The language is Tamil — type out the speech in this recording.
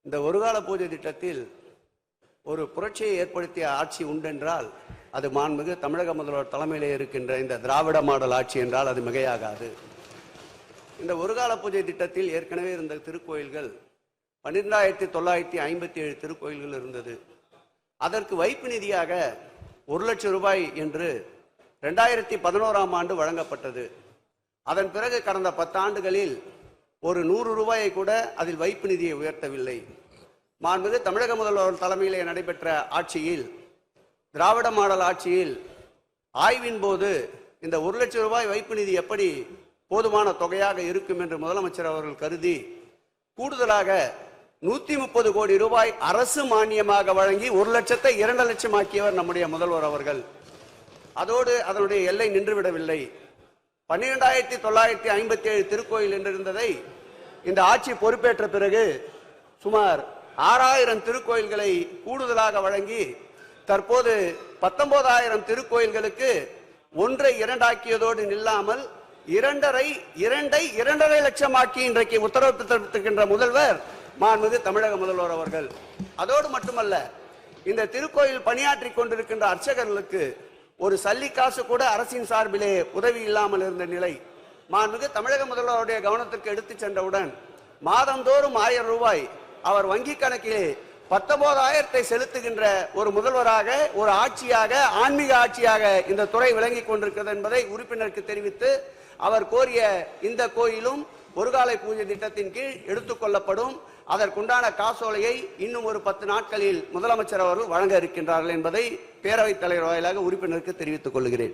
இந்த ஒருகால பூஜை திட்டத்தில் ஒரு புரட்சியை ஏற்படுத்திய ஆட்சி உண்டென்றால் அது மாண்புமிகு தமிழக முதல்வர் தலைமையிலே இருக்கின்ற இந்த திராவிட மாடல் ஆட்சி என்றால் அது மிகையாகாது. இந்த ஒருகால பூஜை திட்டத்தில் ஏற்கனவே இருந்த திருக்கோயில்கள் 12,957 திருக்கோயில்கள் இருந்தது. அதற்கு வைப்பு நிதியாக 1 லட்சம் ரூபாய் என்று 2011ஆம் ஆண்டு வழங்கப்பட்டது. அதன் பிறகு கடந்த 10 ஆண்டுகளில் ஒரு 100 ரூபாயை கூட அதில் வைப்பு நிதியை உயர்த்தவில்லை. மாண்புமிகு தமிழக முதல்வர் தலைமையிலே நடைபெற்ற ஆட்சியில், திராவிட மாடல் ஆட்சியில் ஆய்வின் போது இந்த 1 லட்சம் ரூபாய் வைப்பு நிதி எப்படி போதுமான தொகையாக இருக்கும் என்று முதலமைச்சர் அவர்கள் கருதி கூடுதலாக 130 கோடி ரூபாய் அரசு மானியமாக வழங்கி 1 லட்சத்தை 2 லட்சம் ஆக்கியவர் நம்முடைய முதல்வர் அவர்கள். அதோடு அதனுடைய எல்லை நின்றுவிடவில்லை. 12,957 திருக்கோயில் என்றிருந்ததை இந்த ஆட்சி பொறுப்பேற்ற பிறகு சுமார் 6,000 திருக்கோயில்களை கூடுதலாக வழங்கி தற்போது 19,000 திருக்கோயில்களுக்கு 1ஐ 2 ஆக்கியதோடு நில்லாமல் 2ஐ 2.5 லட்சம் ஆக்கி இன்றைக்கு உத்தரவு பிறப்பித்திருக்கின்ற முதல்வர் மாண்புமிகு தமிழக முதல்வர் அவர்கள். அதோடு மட்டுமல்ல, இந்த திருக்கோயில் பணியாற்றி கொண்டிருக்கின்ற அர்ச்சகர்களுக்கு ஒரு சல்லி காசு கூட அரசின் சார்பிலே உதவி இல்லாமல் இருந்த நிலை மாண்புமிகு தமிழக முதல்வருடைய கவனத்திற்கு எடுத்துச் சென்றவுடன் மாதந்தோறும் 1000 ரூபாய் அவர் வங்கி கணக்கிலே 19,000 செலுத்துகின்ற ஒரு முதல்வராக, ஒரு ஆட்சியாக, ஆன்மீக ஆட்சியாக இந்த துறை விளங்கி கொண்டிருக்கிறது என்பதை உறுப்பினருக்கு தெரிவித்து, அவர் கோரிய இந்த கோயிலும் ஒருகாலை பூஜை திட்டத்தின் கீழ் எடுத்துக் கொள்ளப்படும். அதற்குண்டான காசோலையை இன்னும் ஒரு 10 நாட்களில் முதலமைச்சர் அவர்கள் வழங்க இருக்கின்றார்கள் என்பதை பேரவைத் தலைவர் வாயிலாக உறுப்பினருக்கு தெரிவித்துக் கொள்கிறேன்.